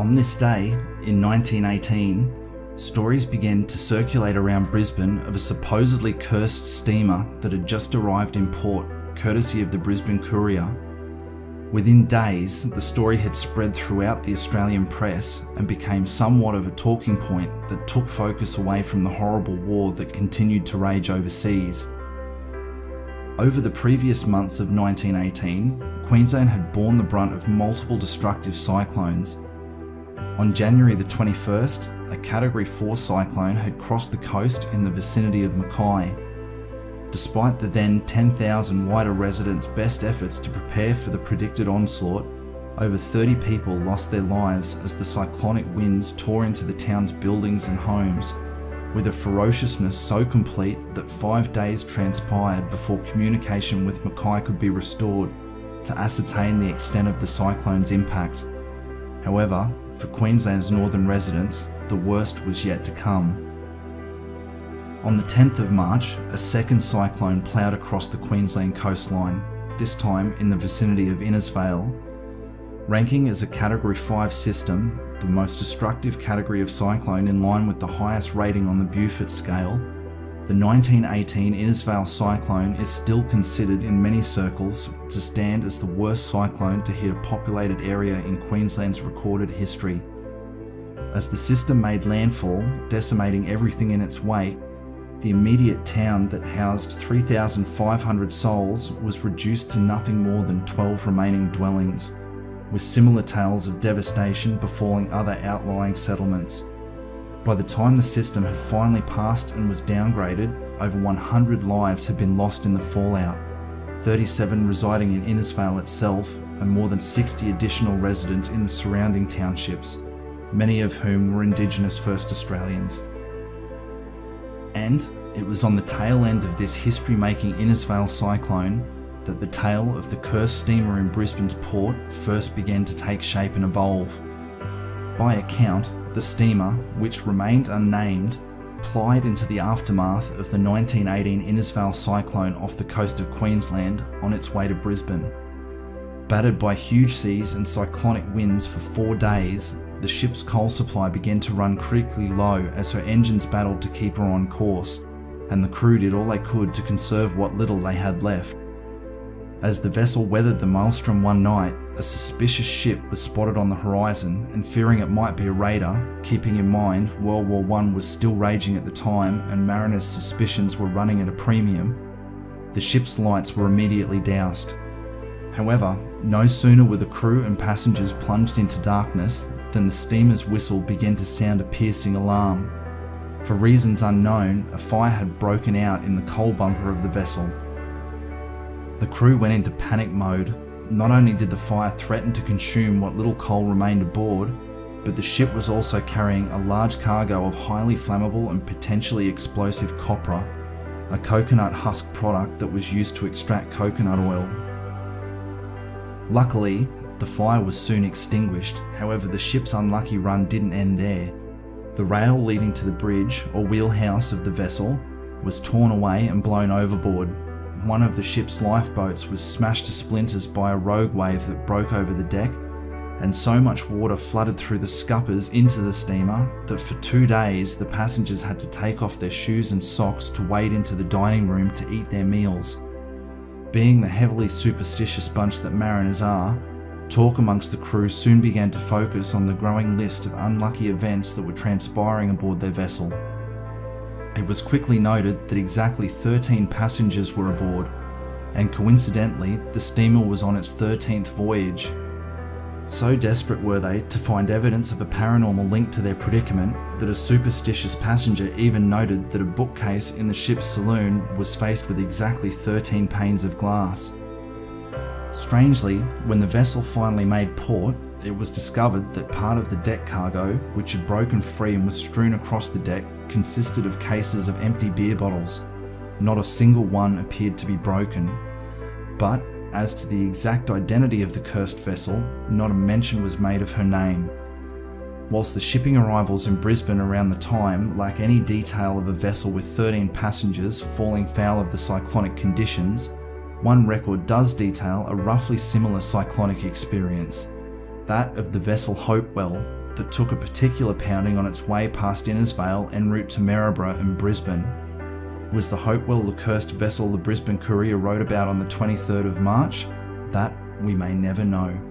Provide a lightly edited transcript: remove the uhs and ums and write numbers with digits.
On this day, in 1918, stories began to circulate around Brisbane of a supposedly cursed steamer that had just arrived in port, courtesy of the Brisbane Courier. Within days, the story had spread throughout the Australian press and became somewhat of a talking point that took focus away from the horrible war that continued to rage overseas. Over the previous months of 1918, Queensland had borne the brunt of multiple destructive cyclones. On January the 21st, a Category 4 cyclone had crossed the coast in the vicinity of Mackay. Despite the then 10,000 Whydah residents' best efforts to prepare for the predicted onslaught, over 30 people lost their lives as the cyclonic winds tore into the town's buildings and homes, with a ferociousness so complete that 5 days transpired before communication with Mackay could be restored to ascertain the extent of the cyclone's impact. However, for Queensland's northern residents, the worst was yet to come. On the 10th of March, a second cyclone ploughed across the Queensland coastline, this time in the vicinity of Innisfail. Ranking as a Category 5 system, the most destructive category of cyclone in line with the highest rating on the Beaufort scale, the 1918 Innisfail cyclone is still considered in many circles to stand as the worst cyclone to hit a populated area in Queensland's recorded history. As the system made landfall, decimating everything in its wake, the immediate town that housed 3,500 souls was reduced to nothing more than 12 remaining dwellings, with similar tales of devastation befalling other outlying settlements. By the time the system had finally passed and was downgraded, over 100 lives had been lost in the fallout, 37 residing in Innisfail itself, and more than 60 additional residents in the surrounding townships, many of whom were Indigenous First Australians. And it was on the tail end of this history-making Innisfail cyclone that the tale of the cursed steamer in Brisbane's port first began to take shape and evolve. By account, the steamer, which remained unnamed, plied into the aftermath of the 1918 Innisfail cyclone off the coast of Queensland on its way to Brisbane. Battered by huge seas and cyclonic winds for 4 days, the ship's coal supply began to run critically low as her engines battled to keep her on course, and the crew did all they could to conserve what little they had left. As the vessel weathered the maelstrom one night, a suspicious ship was spotted on the horizon, and fearing it might be a raider, keeping in mind World War I was still raging at the time and mariners' suspicions were running at a premium, the ship's lights were immediately doused. However, no sooner were the crew and passengers plunged into darkness than the steamer's whistle began to sound a piercing alarm. For reasons unknown, a fire had broken out in the coal bunker of the vessel. The crew went into panic mode. Not only did the fire threaten to consume what little coal remained aboard, but the ship was also carrying a large cargo of highly flammable and potentially explosive copra, a coconut husk product that was used to extract coconut oil. Luckily, the fire was soon extinguished. However, the ship's unlucky run didn't end there. The rail leading to the bridge, or wheelhouse of the vessel, was torn away and blown overboard. One of the ship's lifeboats was smashed to splinters by a rogue wave that broke over the deck, and so much water flooded through the scuppers into the steamer that for 2 days the passengers had to take off their shoes and socks to wade into the dining room to eat their meals. Being the heavily superstitious bunch that mariners are, talk amongst the crew soon began to focus on the growing list of unlucky events that were transpiring aboard their vessel. It was quickly noted that exactly 13 passengers were aboard, and coincidentally, the steamer was on its 13th voyage. So desperate were they to find evidence of a paranormal link to their predicament that a superstitious passenger even noted that a bookcase in the ship's saloon was faced with exactly 13 panes of glass. Strangely, when the vessel finally made port, it was discovered that part of the deck cargo, which had broken free and was strewn across the deck, consisted of cases of empty beer bottles. Not a single one appeared to be broken. But as to the exact identity of the cursed vessel, not a mention was made of her name. Whilst the shipping arrivals in Brisbane around the time lack any detail of a vessel with 13 passengers falling foul of the cyclonic conditions, one record does detail a roughly similar cyclonic experience, that of the vessel Hopewell, that took a particular pounding on its way past Innisfail en route to Maryborough and Brisbane? Was the Hopewell the cursed vessel the Brisbane Courier wrote about on the 23rd of March? That we may never know.